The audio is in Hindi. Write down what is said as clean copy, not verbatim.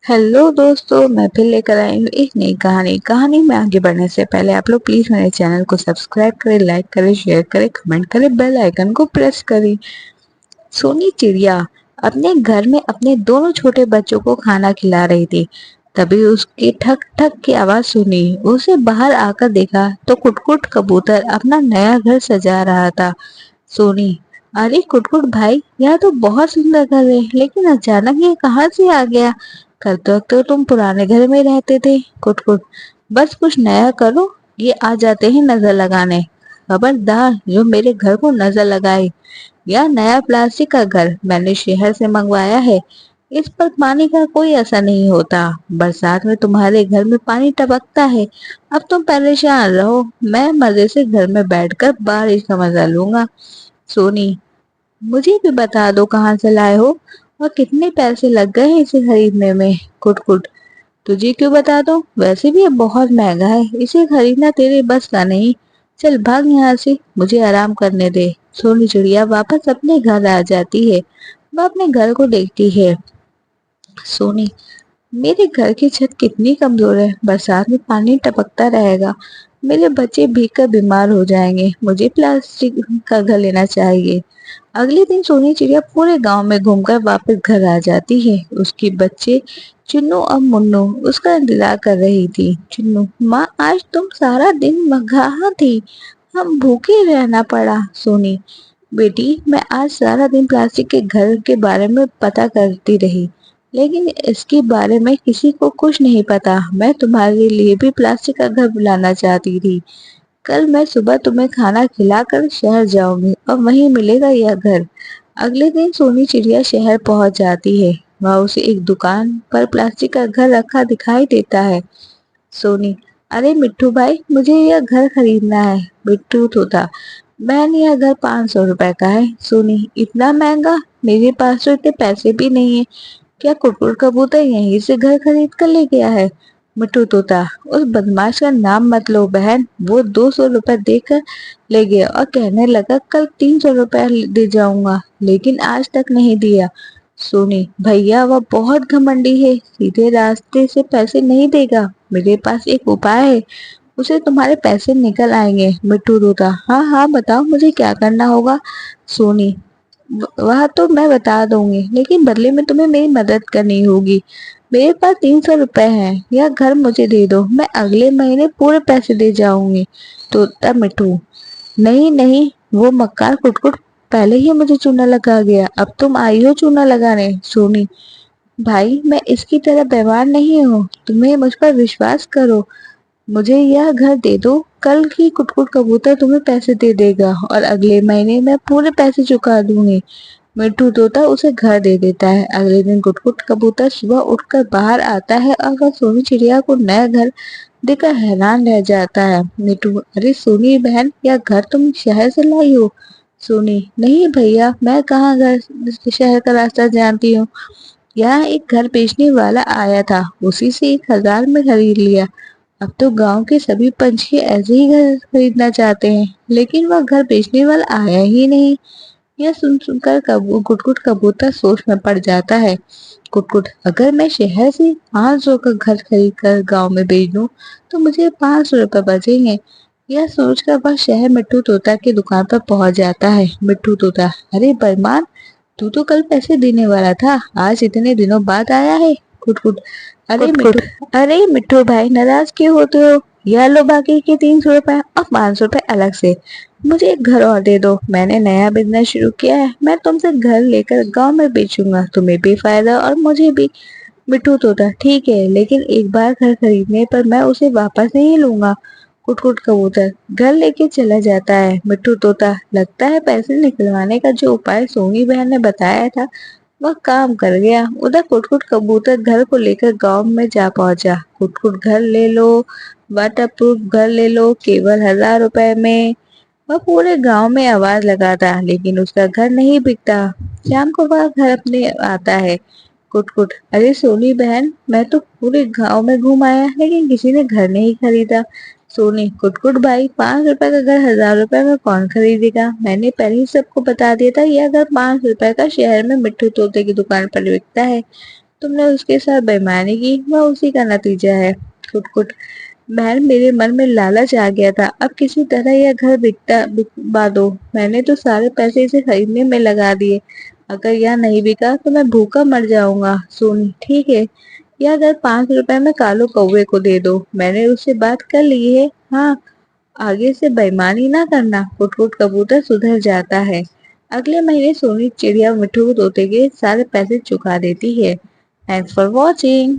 हेलो दोस्तों, मैं फिर लेकर आई हूँ एक नई कहानी में आगे बढ़ने से पहले आप लोग प्लीज मेरे चैनल को सब्सक्राइब करें, लाइक करें, शेयर करें, कमेंट करें, बेल आइकन को प्रेस करें। सोनी चिड़िया अपने घर में अपने दोनों छोटे बच्चों को खाना खिला रही थी। तभी उसकी ठक ठक की आवाज सुनी। उसे बाहर आकर देखा तो कुटकुट कबूतर अपना नया घर सजा रहा था। सोनी, अरे कुटकुट भाई, यह तो बहुत सुंदर घर है, लेकिन अचानक ये कहाँ से आ गया? कल तक तो तुम पुराने घर में रहते थे। कुटकुट, बस कुछ नया करो, ये आ जाते हैं नजर लगाने। खबरदार जो मेरे घर को नजर लगाए। यह नया प्लास्टिक का घर मैंने शहर से मंगवाया है। इस पर पानी का कोई असर नहीं होता। बरसात में तुम्हारे घर में पानी टपकता है। अब तुम परेशान रहो, मैं मजे से घर में बैठकर बारिश का मजा लूंगा। सोनी, मुझे भी बता दो कहाँ से लाए हो और कितने पैसे लग गए हैं इसे खरीदने में। कुटकुट, तुझे क्यों बता दो, वैसे भी ये बहुत महंगा है, इसे खरीदना तेरे बस का नहीं। चल भाग यहाँ से, मुझे आराम करने दे। सोनी चिड़िया वापस अपने घर आ जाती है। वह अपने घर को देखती है। सोनी, मेरे घर की छत कितनी कमजोर है, बरसात में पानी टपकता रहेगा, मेरे बच्चे भीग कर बीमार हो जाएंगे, मुझे प्लास्टिक का घर लेना चाहिए। अगले दिन सोनी चिड़िया पूरे गांव में घूमकर वापस घर आ जाती है। उसके बच्चे चुन्नू और मुन्नू उसका इंतजार कर रही थी। चुन्नू, माँ आज तुम सारा दिन कहाँ थी, हम भूखे रहना पड़ा। सोनी, बेटी मैं आज सारा दिन प्लास्टिक के घर के बारे में पता करती रही, लेकिन इसके बारे में किसी को कुछ नहीं पता। मैं तुम्हारे लिए भी प्लास्टिक का घर बनाना चाहती थी। कल मैं सुबह तुम्हें खाना खिलाकर शहर जाऊंगी और वहीं मिलेगा यह घर। अगले दिन सोनी चिड़िया शहर पहुंच जाती है। वहां उसे एक दुकान पर प्लास्टिक का घर रखा दिखाई देता है। सोनी, अरे मिट्ठू भाई, मुझे यह घर खरीदना है। मिट्ठू तोता, बहन यह घर 500 रुपए का है। सोनी, इतना महंगा, मेरे पास तो इतने पैसे भी नहीं है। क्या कुकुर कबूतर यहीं से घर खरीद कर ले गया है? मिट्टू तोता, उस बदमाश का नाम मत लो बहन, वो 200 रुपए देकर ले गया और कहने लगा कल 300 रुपए दे जाऊंगा, लेकिन आज तक नहीं दिया। सोनी, भैया वह बहुत घमंडी है, सीधे रास्ते से पैसे नहीं देगा। मेरे पास एक उपाय है, उसे तुम्हारे पैसे निकल आएंगे। मिट्टू तोता, हाँ हाँ बताओ, मुझे क्या करना होगा? सोनी, वह तो मैं बता दूंगी, लेकिन बदले में तुम्हें मेरी मदद करनी होगी। मेरे पास 300 रुपए हैं, यह घर मुझे दे दो, मैं अगले महीने पूरे पैसे दे जाऊंगी। तोता मिट्टू, नहीं नहीं, वो मक्कार कुटकुट पहले ही मुझे चूना लगा गया, अब तुम आई हो चूना लगाने। सोनी, भाई मैं इसकी तरह बेईमान नहीं हूँ, तुम्हें मुझ पर विश्वास करो, मुझे यह घर दे दो, कल ही कुटकुट कबूतर तुम्हें पैसे दे देगा और अगले महीने मैं पूरे पैसे चुका दूंगी। मिट्टू तोता उसे घर दे देता है। अगले दिन कुटकुट कबूतर सुबह उठकर बाहर आता है और वह सोनी चिड़िया को नया घर देखकर हैरान रह जाता है। मिट्टू, अरे सोनी बहन, यह घर तुम शहर से लाई हो? सोनी, नहीं भैया, मैं कहाँ घर शहर का रास्ता जानती हूँ, यहाँ एक घर बेचने वाला आया था, उसी से 1000 में खरीद लिया। अब तो गांव के सभी पंछी ऐसे ही घर खरीदना चाहते हैं, लेकिन वह घर बेचने वाला आया ही नहीं। यह सुनकर कुटकुट कबूतर सोच में पड़ जाता है। कुटकुट, अगर मैं शहर से 500 का घर खरीद कर गाँव में बेच दूं, तो मुझे 500 रुपए बचेंगे। यह सोचकर वह शहर मिट्टू तोता की दुकान पर पहुंच जाता है। मिट्टू तोता, अरे बेईमान, तू तो कल पैसे देने वाला था, आज इतने दिनों बाद आया है। कुटकुट, अरे मिट्टू, अरे मिट्टू भाई, नाराज क्यों होते हो? यह लो बाकी के 300 रुपए और 500 रुपए अलग से। मुझे एक घर और दे दो, मैंने नया बिजनेस शुरू किया है, मैं तुमसे घर लेकर गांव में बेचूंगा, तुम्हें भी फायदा और मुझे भी। मिट्टू तोता, ठीक है, लेकिन एक बार घर खरीदने पर मैं उसे वापस नहीं लूंगा। कुटकुट कबूतर घर लेके चला जाता है। मिट्टू तोता, लगता है पैसे निकलवाने का जो उपाय सोनी बहन ने बताया था वह काम कर गया। उधर कुटकुट कबूतर घर को लेकर गांव में जा पहुंचा। कुटकुट घर ले लो, वाटर प्रूफ घर ले लो, केवल 1000 रुपए में। वह पूरे गांव में आवाज लगाता, लेकिन उसका घर नहीं बिकता। शाम को वह घर अपने आता है। कुटकुट, अरे सोनी बहन, मैं तो पूरे गांव में घूम आया, लेकिन किसी ने घर नहीं खरीदा। सोनी, कुटकुट भाई, 5 रुपए का घर 1000 रुपए में कौन खरीदेगा? मैंने पहले ही सबको बता दिया था, यह घर 5 रुपए का शहर में मिट्टू तोते की दुकान पर बिकता है। तुमने उसके साथ बेईमानी की, वह उसी का नतीजा है। कुट बहन, मेरे मन में लालच आ गया था, अब किसी तरह यह घर बिकवा दो। मैंने तो सारे पैसे इसे खरीदने में लगा दिए। अगर यह नहीं बिका तो मैं भूखा मर जाऊंगा। सोनी, ठीक है, यह घर 5 रुपए में कालू कौवे को दे दो। मैंने उससे बात कर ली है। हाँ, आगे से बेईमानी ना करना। कुट कबूतर सुधर जाता है। अगले महीने सोनी चिड़िया मिठू तोते के सारे पैसे चुका देती है। Thanks for watching.